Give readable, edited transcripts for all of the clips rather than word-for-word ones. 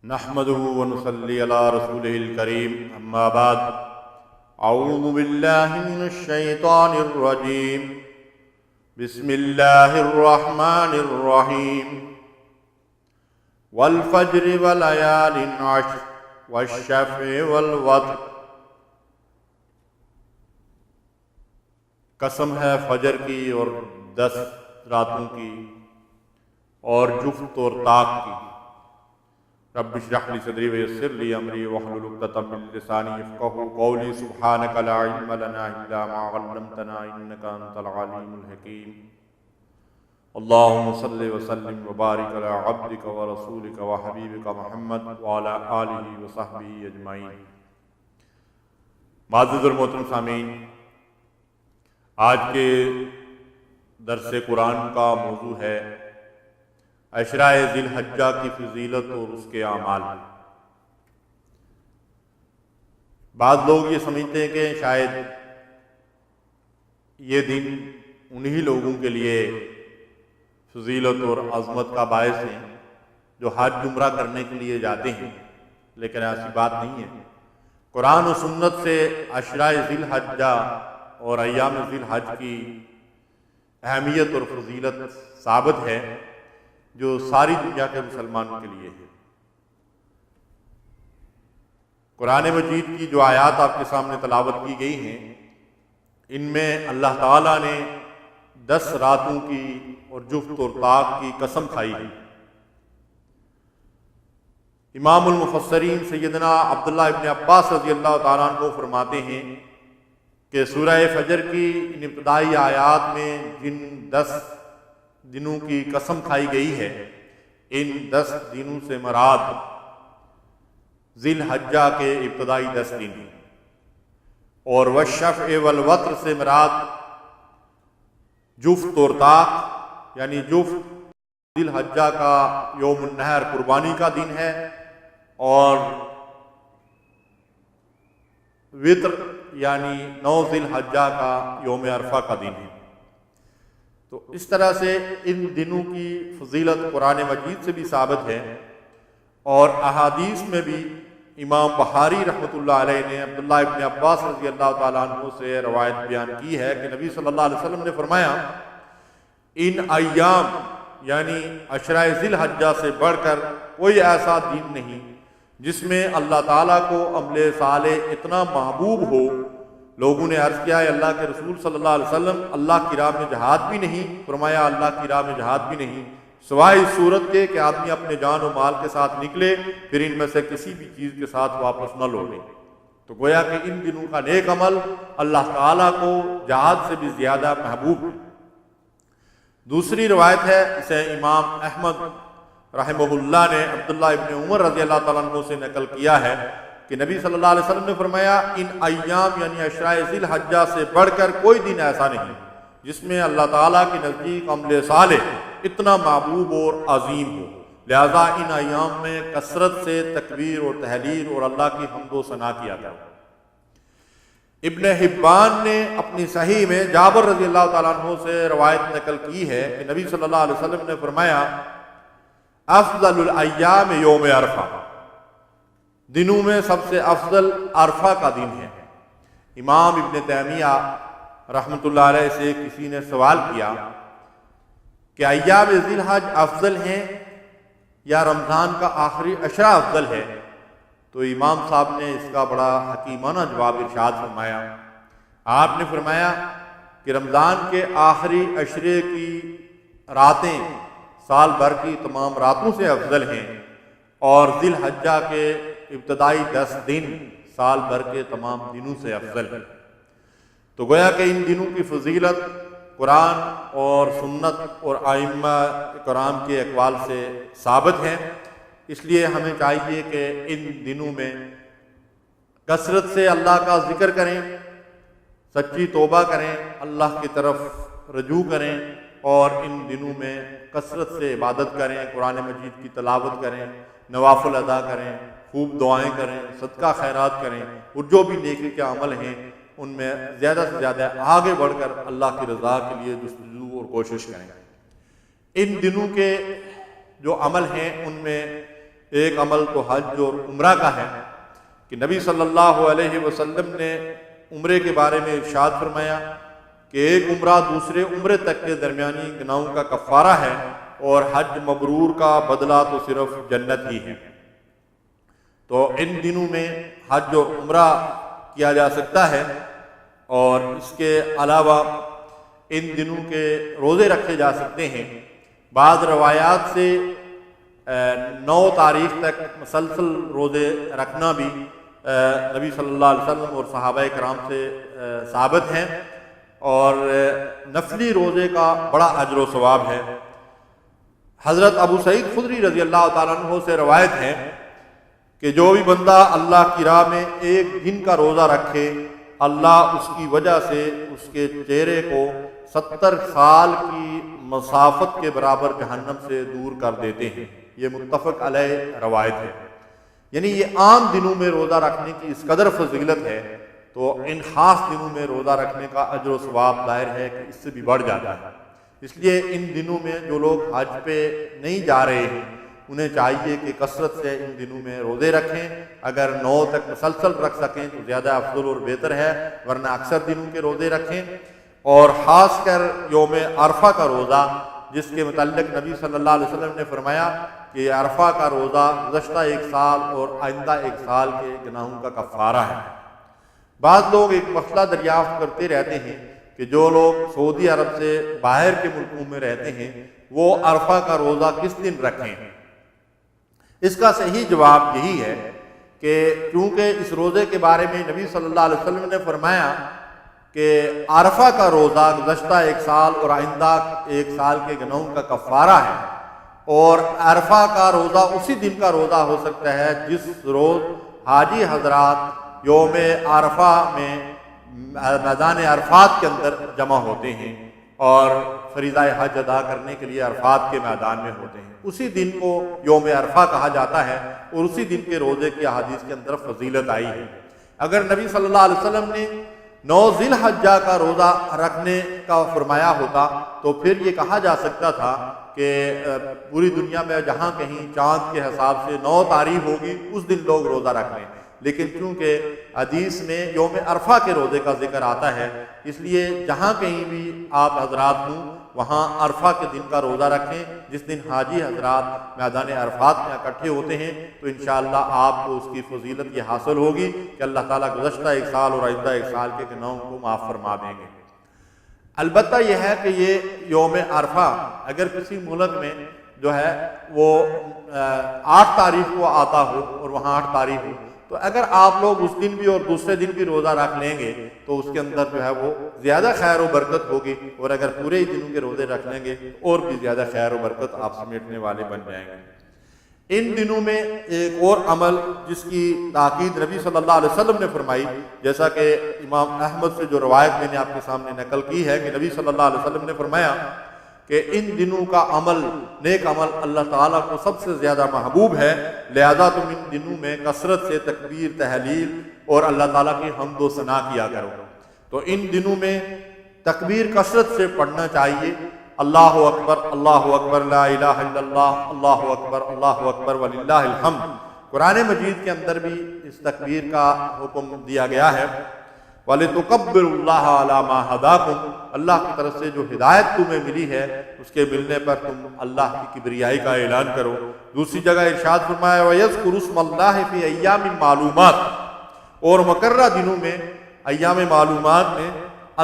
نحمده ونصلي على رسوله الكريم اما بعد اعوذ بالله من الشيطان الرجيم بسم الله الرحمن الرحيم والفجر وليال عشر والشفع والوتر قسم ہے فجر کی اور 10 راتوں کی اور جفت اور طاق کی۔ رب اشرح لي صدري ويسر لي امري واحلل عقدة من لساني يفقهوا قولي سبحانك لا علم لنا الا ما علمتنا انك انت العليم الحكيم۔ اللهم صل وسلم وبارك على عبدك ورسولك وحبيبك محمد وعلى آله وصحبه اجمعین۔ معزز اور محترم سامعین، آج کے درس قرآن کا موضوع ہے عشرہ ذی الحجہ کی فضیلت اور اس کے اعمال۔ بعض لوگ یہ سمجھتے ہیں کہ شاید یہ دن انہی لوگوں کے لیے فضیلت اور عظمت کا باعث ہیں جو حج عمرہ کرنے کے لیے جاتے ہیں، لیکن ایسی بات نہیں ہے۔ قرآن و سنت سے عشرہ ذی الحجہ اور ایام ذی الحج کی اہمیت اور فضیلت ثابت ہے جو ساری دنیا کے مسلمانوں کے لیے ہے۔ قرآن مجید کی جو آیات آپ کے سامنے تلاوت کی گئی ہیں، ان میں اللہ تعالیٰ نے 10 راتوں کی اور جفت اور طاق کی قسم کھائی ہے۔ امام المفسرین سیدنا عبداللہ ابن عباس رضی اللہ تعالیٰ عنہ فرماتے ہیں کہ سورہ فجر کی ان ابتدائی آیات میں جن 10 دنوں کی قسم کھائی گئی ہے، ان 10 دنوں سے مراد ذی الحجہ کے ابتدائی 10 دن ہیں، اور والشفع والوتر سے مراد جفت اور طاق، یعنی جفت ذی الحجہ کا یوم النحر قربانی کا دن ہے، اور وتر یعنی 9 ذی الحجہ کا یوم عرفہ کا دن ہے۔ تو اس طرح سے ان دنوں کی فضیلت قرآن مجید سے بھی ثابت ہے، اور احادیث میں بھی امام بخاری رحمۃ اللہ علیہ نے عبداللہ ابن عباس رضی اللہ تعالیٰ عنہ سے روایت بیان کی ہے کہ نبی صلی اللہ علیہ وسلم نے فرمایا، ان ایام یعنی عشرہ ذی الحجہ سے بڑھ کر کوئی ایسا دن نہیں جس میں اللہ تعالیٰ کو عمل صالح اتنا محبوب ہو۔ لوگوں نے عرض کیا ہے اللہ کے رسول صلی اللہ علیہ وسلم، اللہ کی راہ میں جہاد بھی نہیں؟ فرمایا اللہ کی راہ میں جہاد بھی نہیں، سوائے اس صورت کے کہ آدمی اپنے جان و مال کے ساتھ نکلے، پھر ان میں سے کسی بھی چیز کے ساتھ واپس نہ لوٹے۔ تو گویا کہ ان دنوں کا نیک عمل اللہ تعالیٰ کو جہاد سے بھی زیادہ محبوب ہے۔ دوسری روایت ہے، اسے امام احمد رحمہ اللہ نے عبداللہ ابن عمر رضی اللہ تعالیٰ عنہ سے نقل کیا ہے کہ نبی صلی اللہ علیہ وسلم نے فرمایا، ان ایام یعنی عشرہ ذی الحجہ سے بڑھ کر کوئی دن ایسا نہیں جس میں اللہ تعالیٰ کے نزدیک عمل صالح اتنا محبوب اور عظیم ہو، لہذا ان ایام میں کثرت سے تکبیر اور تحلیل اور اللہ کی حمد و ثنا کیا جائے۔ ابن حبان نے اپنی صحیح میں جابر رضی اللہ تعالیٰ عنہ سے روایت نقل کی ہے کہ نبی صلی اللہ علیہ وسلم نے فرمایا، افضل الایام یوم عرفہ، دنوں میں سب سے افضل عرفہ کا دن ہے۔ امام ابن تیمیہ رحمۃ اللہ علیہ سے کسی نے سوال کیا کہ ایام ذی الحج افضل ہیں یا رمضان کا آخری عشرہ افضل ہے؟ تو امام صاحب نے اس کا بڑا حکیمانہ جواب ارشاد فرمایا۔ آپ نے فرمایا کہ رمضان کے آخری عشرے کی راتیں سال بھر کی تمام راتوں سے افضل ہیں، اور ذی الحجہ کے ابتدائی 10 دن سال بھر کے تمام دنوں سے افضل ہے۔ تو گویا کہ ان دنوں کی فضیلت قرآن اور سنت اور ائمہ کرام کے اقوال سے ثابت ہے، اس لیے ہمیں چاہیے کہ ان دنوں میں کثرت سے اللہ کا ذکر کریں، سچی توبہ کریں، اللہ کی طرف رجوع کریں، اور ان دنوں میں کثرت سے عبادت کریں، قرآن مجید کی تلاوت کریں، نوافل ادا کریں، خوب دعائیں کریں، صدقہ خیرات کریں، اور جو بھی نیکی کے عمل ہیں ان میں زیادہ سے زیادہ آگے بڑھ کر اللہ کی رضا کے لیے جستجو اور کوشش کریں۔ ان دنوں کے جو عمل ہیں ان میں ایک عمل تو حج اور عمرہ کا ہے کہ نبی صلی اللہ علیہ وسلم نے عمرے کے بارے میں ارشاد فرمایا کہ ایک عمرہ دوسرے عمرے تک کے درمیانی گناہوں کا کفارہ ہے، اور حج مبرور کا بدلہ تو صرف جنت ہی ہے۔ تو ان دنوں میں حج اور عمرہ کیا جا سکتا ہے، اور اس کے علاوہ ان دنوں کے روزے رکھے جا سکتے ہیں۔ بعض روایات سے 9 تاریخ تک مسلسل روزے رکھنا بھی نبی صلی اللہ علیہ وسلم اور صحابہ کرام سے ثابت ہیں، اور نفلی روزے کا بڑا اجر و ثواب ہے۔ حضرت ابو سعید خدری رضی اللہ تعالیٰ عنہ سے روایت ہے کہ جو بھی بندہ اللہ کی راہ میں ایک دن کا روزہ رکھے، اللہ اس کی وجہ سے اس کے چہرے کو 70 سال کی مسافت کے برابر جہنم سے دور کر دیتے ہیں۔ یہ متفق علیہ روایت ہے۔ یعنی یہ عام دنوں میں روزہ رکھنے کی اس قدر فضیلت ہے، تو ان خاص دنوں میں روزہ رکھنے کا اجر و ثواب ظاہر ہے کہ اس سے بھی بڑھ جاتا ہے۔ اس لیے ان دنوں میں جو لوگ حج پہ نہیں جا رہے ہیں انہیں چاہیے کہ کثرت سے ان دنوں میں روزے رکھیں۔ اگر 9 تک مسلسل رکھ سکیں تو زیادہ افضل اور بہتر ہے، ورنہ اکثر دنوں کے روزے رکھیں۔ اور خاص کر یوم عرفہ کا روزہ، جس کے متعلق نبی صلی اللہ علیہ وسلم نے فرمایا کہ عرفہ کا روزہ گزشتہ 1 سال اور آئندہ 1 سال کے گناہوں کا کفارہ ہے۔ بعض لوگ ایک مسئلہ دریافت کرتے رہتے ہیں کہ جو لوگ سعودی عرب سے باہر کے ملکوں میں رہتے ہیں وہ عرفہ کا روزہ کس دن رکھیں۔ اس کا صحیح جواب یہی ہے کہ چونکہ اس روزے کے بارے میں نبی صلی اللہ علیہ وسلم نے فرمایا کہ عرفہ کا روزہ گزشتہ 1 سال اور آئندہ 1 سال کے گناہوں کا کفارہ ہے، اور عرفہ کا روزہ اسی دن کا روزہ ہو سکتا ہے جس روز حاجی حضرات یوم عرفہ میں میدان عرفات کے اندر جمع ہوتے ہیں اور فریضہ حج ادا کرنے کے لیے عرفات کے میدان میں ہوتے ہیں۔ اسی دن کو یوم عرفہ کہا جاتا ہے، اور اسی دن کے روزے کی احادیث کے اندر فضیلت آئی ہے۔ اگر نبی صلی اللہ علیہ وسلم نے 9 ذی الحجہ کا روزہ رکھنے کا فرمایا ہوتا تو پھر یہ کہا جا سکتا تھا کہ پوری دنیا میں جہاں کہیں چاند کے حساب سے 9 تاریخ ہوگی اس دن لوگ روزہ رکھ لیں، لیکن چونکہ حدیث میں یوم عرفہ کے روزے کا ذکر آتا ہے، اس لیے جہاں کہیں بھی آپ حضرات ہوں وہاں عرفہ کے دن کا روزہ رکھیں، جس دن حاجی حضرات میدان عرفات میں اکٹھے ہوتے ہیں، تو انشاءاللہ آپ کو اس کی فضیلت یہ حاصل ہوگی کہ اللہ تعالیٰ گزشتہ 1 سال اور آئندہ 1 سال کے گناہوں کو معاف فرما دیں گے۔ البتہ یہ ہے کہ یہ یوم عرفہ اگر کسی ملک میں جو ہے وہ 8 تاریخ کو آتا ہو اور وہاں 8 تاریخ ہو، تو اگر آپ لوگ اس دن بھی اور دوسرے دن بھی روزہ رکھ لیں گے تو اس کے اندر جو ہے وہ زیادہ خیر و برکت ہوگی، اور اگر پورے ہی دنوں کے روزے رکھ لیں گے اور بھی زیادہ خیر و برکت آپ سمیٹنے والے بن جائیں گے۔ ان دنوں میں ایک اور عمل جس کی تاکید نبی صلی اللہ علیہ وسلم نے فرمائی، جیسا کہ امام احمد سے جو روایت میں نے آپ کے سامنے نقل کی ہے کہ نبی صلی اللہ علیہ وسلم نے فرمایا کہ ان دنوں کا عمل، نیک عمل اللہ تعالیٰ کو سب سے زیادہ محبوب ہے، لہذا تم ان دنوں میں کثرت سے تکبیر، تحلیل اور اللہ تعالیٰ کی حمد و ثنا کیا کرو۔ تو ان دنوں میں تکبیر کثرت سے پڑھنا چاہیے، اللہ اکبر لا الہ الا اللہ، اللہ اکبر وللہ الحمد۔ قرآن مجید کے اندر بھی اس تکبیر کا حکم دیا گیا ہے، وَلِتُكَبِّرُوا اللَّهَ عَلَى مَا هَدَاكُمْ، اللہ کی طرف سے جو ہدایت تمہیں ملی ہے اس کے ملنے پر تم اللہ کی کبریائی کا اعلان کرو۔ دوسری جگہ ارشاد فرمایا وَيَذْكُرُ اسْمَ اللَّهِ فِي أَيَّامٍ مَّعْلُومَاتٍ، اور مقررہ دنوں میں، ایام معلومات میں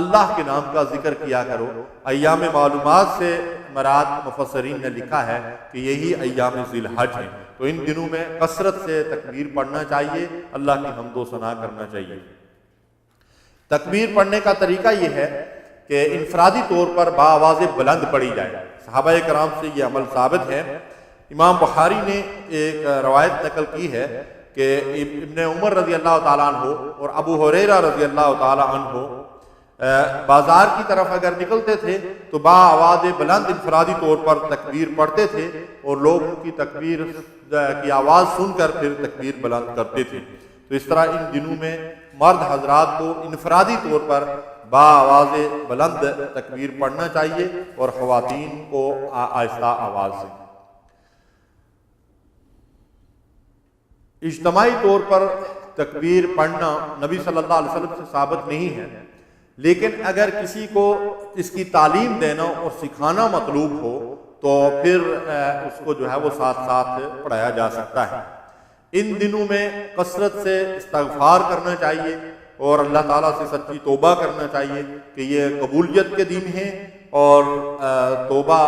اللہ کے نام کا ذکر کیا کرو۔ ایام معلومات سے مراد مفسرین نے لکھا ہے کہ یہی ایام ذی الحج ہیں۔ تو ان دنوں میں کثرت سے تکبیر پڑھنا چاہیے، اللہ کی حمد و ثنا کرنا چاہیے۔ تکبیر پڑھنے کا طریقہ یہ ہے کہ انفرادی طور پر بآواز بلند پڑھی جائے۔ صحابہ کرام سے یہ عمل ثابت ہے۔ امام بخاری نے ایک روایت نقل کی ہے کہ ابن عمر رضی اللہ تعالیٰ عنہ اور ابو ہریرہ رضی اللہ تعالیٰ عنہ بازار کی طرف اگر نکلتے تھے تو بآواز بلند انفرادی طور پر تکبیر پڑھتے تھے، اور لوگ ان کی تکبیر کی آواز سن کر پھر تکبیر بلند کرتے تھے۔ تو اس طرح ان دنوں میں مرد حضرات کو انفرادی طور پر بآواز بلند تکبیر پڑھنا چاہیے، اور خواتین کو آہستہ آواز سے۔ اجتماعی طور پر تکبیر پڑھنا نبی صلی اللہ علیہ وسلم سے ثابت نہیں ہے، لیکن اگر کسی کو اس کی تعلیم دینا اور سکھانا مطلوب ہو تو پھر اس کو جو ہے وہ ساتھ ساتھ پڑھایا جا سکتا ہے۔ ان دنوں میں کثرت سے استغفار کرنا چاہیے اور اللہ تعالیٰ سے سچی توبہ کرنا چاہیے کہ یہ قبولیت کے دن ہیں، اور توبہ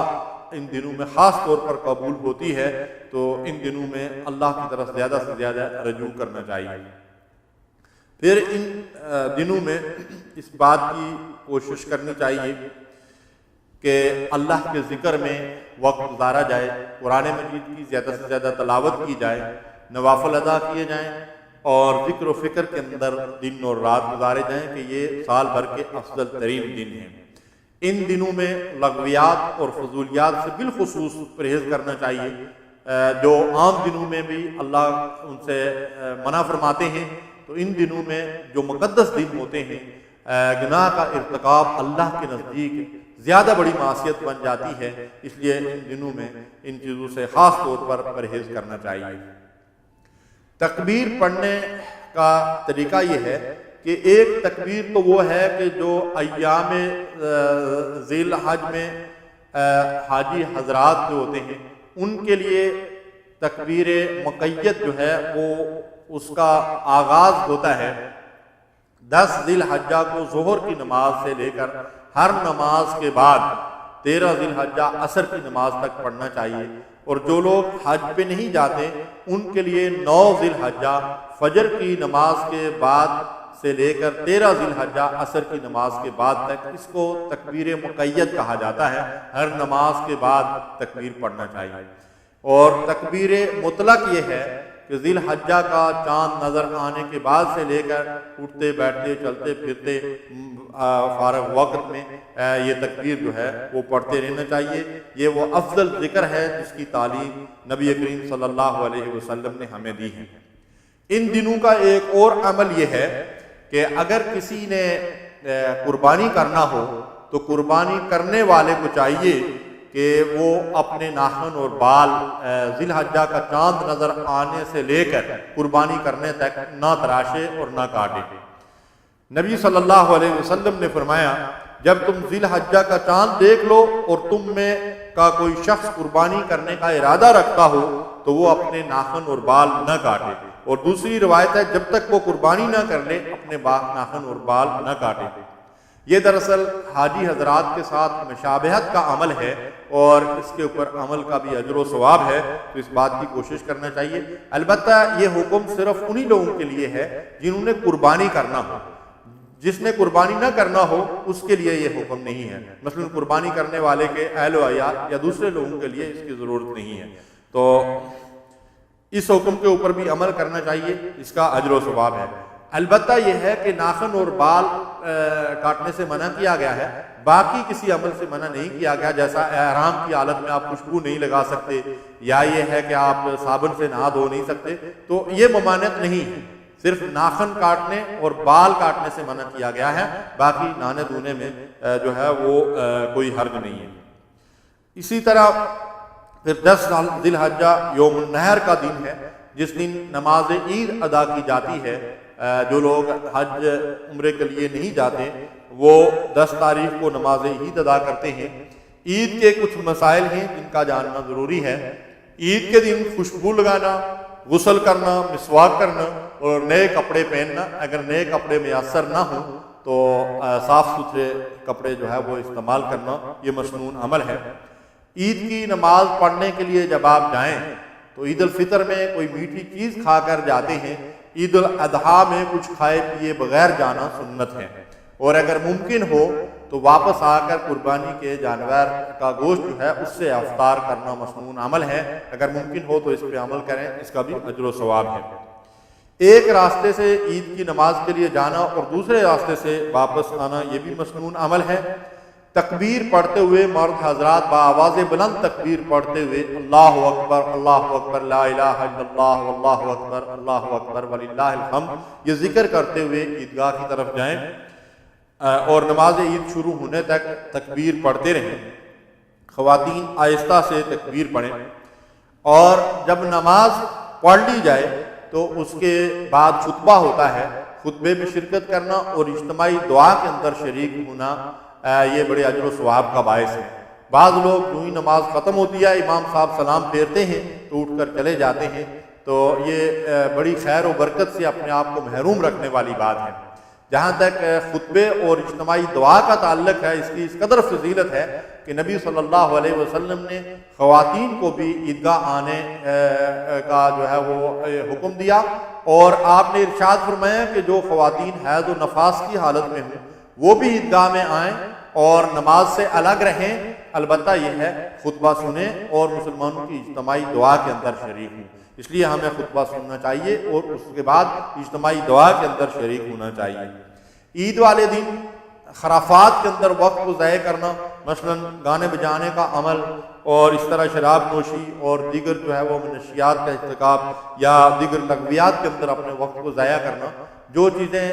ان دنوں میں خاص طور پر قبول ہوتی ہے، تو ان دنوں میں اللہ کی طرف زیادہ سے زیادہ رجوع کرنا چاہیے۔ پھر ان دنوں میں اس بات کی کوشش کرنی چاہیے کہ اللہ کے ذکر میں وقت گزارا جائے، قرآن مجید کی زیادہ سے زیادہ تلاوت کی جائے، نوافل ادا کیے جائیں، اور ذکر و فکر کے اندر دن اور رات گزارے جائیں کہ یہ سال بھر کے افضل ترین دن ہیں۔ ان دنوں میں لغویات اور فضولیات سے بالخصوص پرہیز کرنا چاہیے، جو عام دنوں میں بھی اللہ ان سے منع فرماتے ہیں، تو ان دنوں میں جو مقدس دن ہوتے ہیں گناہ کا ارتکاب اللہ کے نزدیک زیادہ بڑی معصیت بن جاتی ہے، اس لیے ان دنوں میں ان چیزوں سے خاص طور پر پرہیز کرنا چاہیے۔ تکبیر پڑھنے کا طریقہ یہ ہے کہ ایک تکبیر تو وہ ہے کہ جو ایام ذی الحج میں حاجی حضرات جو ہوتے ہیں ان کے لیے تکبیر مقید جو ہے وہ اس کا آغاز ہوتا ہے 10 ذی الحجہ کو ظہر کی نماز سے لے کر ہر نماز کے بعد 13 ذی الحجہ عصر کی نماز تک پڑھنا چاہیے، اور جو لوگ حج پہ نہیں جاتے ان کے لیے 9 ذی الحجہ فجر کی نماز کے بعد سے لے کر 13 ذی الحجہ عصر کی نماز کے بعد تک اس کو تکبیر مقید کہا جاتا ہے، ہر نماز کے بعد تکبیر پڑھنا چاہیے۔ اور تکبیر مطلق یہ ہے کہ ذی الحجہ کا چاند نظر آنے کے بعد سے لے کر اٹھتے بیٹھتے چلتے پھرتے فارغ وقت میں یہ تکبیر جو ہے وہ پڑھتے رہنا چاہیے۔ یہ وہ افضل ذکر ہے جس کی تعلیم نبی کریم صلی اللہ علیہ وسلم نے ہمیں دی ہے۔ ان دنوں کا ایک اور عمل یہ ہے کہ اگر کسی نے قربانی کرنا ہو تو قربانی کرنے والے کو چاہیے کہ وہ اپنے ناخن اور بال ذی الحجہ کا چاند نظر آنے سے لے کر قربانی کرنے تک نہ تراشے اور نہ کاٹے۔ نبی صلی اللہ علیہ وسلم نے فرمایا جب تم ذی الحجہ کا چاند دیکھ لو اور تم میں کا کوئی شخص قربانی کرنے کا ارادہ رکھتا ہو تو وہ اپنے ناخن اور بال نہ کاٹے، اور دوسری روایت ہے جب تک وہ قربانی نہ کر لے اپنے ناخن اور بال نہ کاٹے۔ یہ دراصل حاجی حضرات کے ساتھ مشابہت کا عمل ہے اور اس کے اوپر عمل کا بھی اجر و ثواب ہے، تو اس بات کی کوشش کرنا چاہیے۔ البتہ یہ حکم صرف انہی لوگوں کے لیے ہے جنہوں نے قربانی کرنا ہو، جس نے قربانی نہ کرنا ہو اس کے لیے یہ حکم نہیں ہے۔ مثلا قربانی کرنے والے کے اہل و عیال یا دوسرے لوگوں کے لیے اس کی ضرورت نہیں ہے، تو اس حکم کے اوپر بھی عمل کرنا چاہیے، اس کا اجر و ثواب ہے۔ البتہ یہ ہے کہ ناخن اور بال کاٹنے سے منع کیا گیا ہے، باقی کسی عمل سے منع نہیں کیا گیا، جیسا احرام کی حالت میں آپ خوشبو نہیں لگا سکتے، یا یہ ہے کہ آپ صابن سے نہا دھو نہیں سکتے، تو یہ ممانعت نہیں ہے، صرف ناخن کاٹنے اور بال کاٹنے سے منع کیا گیا ہے، باقی نہانے دھونے میں جو ہے وہ کوئی حرج نہیں ہے۔ اسی طرح پھر 10 ذی الحجہ یوم النحر کا دن ہے، جس دن نماز عید ادا کی جاتی ہے۔ جو لوگ حج عمرے کے لیے نہیں جاتے وہ 10 تاریخ کو نماز عید ادا کرتے ہیں۔ عید کے کچھ مسائل ہیں جن کا جاننا ضروری ہے۔ عید کے دن خوشبو لگانا، غسل کرنا، مسواک کرنا اور نئے کپڑے پہننا، اگر نئے کپڑے میسر نہ ہوں تو صاف ستھرے کپڑے جو ہے وہ استعمال کرنا، یہ مسنون عمل ہے۔ عید کی نماز پڑھنے کے لیے جب آپ جائیں تو عید الفطر میں کوئی میٹھی چیز کھا کر جاتے ہیں، عید الاضحیٰ میں کچھ کھائے پیے بغیر جانا سنت ہے، اور اگر ممکن ہو تو واپس آ کر قربانی کے جانور کا گوشت جو ہے اس سے افطار کرنا مسنون عمل ہے، اگر ممکن ہو تو اس پہ عمل کریں، اس کا بھی اجر و ثواب ہے۔ ایک راستے سے عید کی نماز کے لیے جانا اور دوسرے راستے سے واپس آنا یہ بھی مسنون عمل ہے۔ تکبیر پڑھتے ہوئے مرد حضرات بآواز بلند تکبیر پڑھتے ہوئے اللہ اکبر لا الہ الا اللہ واللہ اکبر وللہ الحمد یہ ذکر کرتے ہوئے عیدگاہ کی طرف جائیں اور نماز عید شروع ہونے تک تکبیر پڑھتے رہیں۔ خواتین آہستہ سے تکبیر پڑھیں، اور جب نماز پڑھ لی جائے تو اس کے بعد خطبہ ہوتا ہے، خطبے میں شرکت کرنا اور اجتماعی دعا کے اندر شریک ہونا یہ بڑے اجر و ثواب کا باعث ہے۔ بعض لوگ جو ہی نماز ختم ہوتی ہے امام صاحب سلام پھیرتے ہیں تو اٹھ کر چلے جاتے ہیں، تو یہ بڑی خیر و برکت سے اپنے آپ کو محروم رکھنے والی بات ہے۔ جہاں تک خطبے اور اجتماعی دعا کا تعلق ہے، اس کی اس قدر فضیلت ہے کہ نبی صلی اللہ علیہ وسلم نے خواتین کو بھی عیدگاہ آنے کا جو ہے وہ حکم دیا، اور آپ نے ارشاد فرمایا کہ جو خواتین حیض و نفاس کی حالت میں ہوں وہ بھی عیدگاہ میں آئیں اور نماز سے الگ رہیں، البتہ یہ ہے خطبہ سنیں اور مسلمانوں کی اجتماعی دعا کے اندر شریک ہوں۔ اس لیے ہمیں خطبہ سننا چاہیے اور اس کے بعد اجتماعی دعا کے اندر شریک ہونا چاہیے۔ عید والے دن خرافات کے اندر وقت کو ضائع کرنا، مثلا گانے بجانے کا عمل اور اس طرح شراب نوشی اور دیگر جو ہے وہ منشیات کا ارتکاب یا دیگر لغویات کے اندر اپنے وقت کو ضائع کرنا، جو چیزیں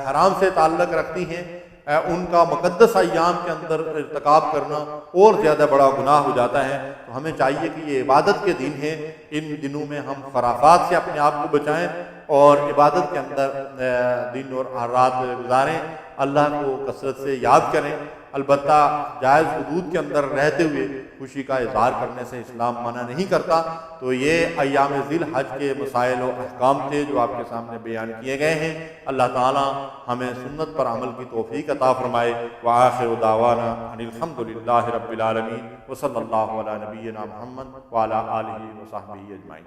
حرام سے تعلق رکھتی ہیں ان کا مقدس ایام کے اندر ارتکاب کرنا اور زیادہ بڑا گناہ ہو جاتا ہے۔ تو ہمیں چاہیے کہ یہ عبادت کے دن ہیں، ان دنوں میں ہم خرافات سے اپنے آپ کو بچائیں اور عبادت کے اندر دن اور رات گزاریں، اللہ کو کثرت سے یاد کریں۔ البتہ جائز حدود کے اندر رہتے ہوئے خوشی کا اظہار کرنے سے اسلام منع نہیں کرتا۔ تو یہ ایام ذی الحج کے مسائل و احکام تھے جو آپ کے سامنے بیان کیے گئے ہیں۔ اللہ تعالی ہمیں سنت پر عمل کی توفیق عطا فرمائے۔ وآخر دعوانا ان الحمد للہ رب العالمین، وصلی اللہ علی نبینا محمد وعلی آلہ وصحبہ اجمعین۔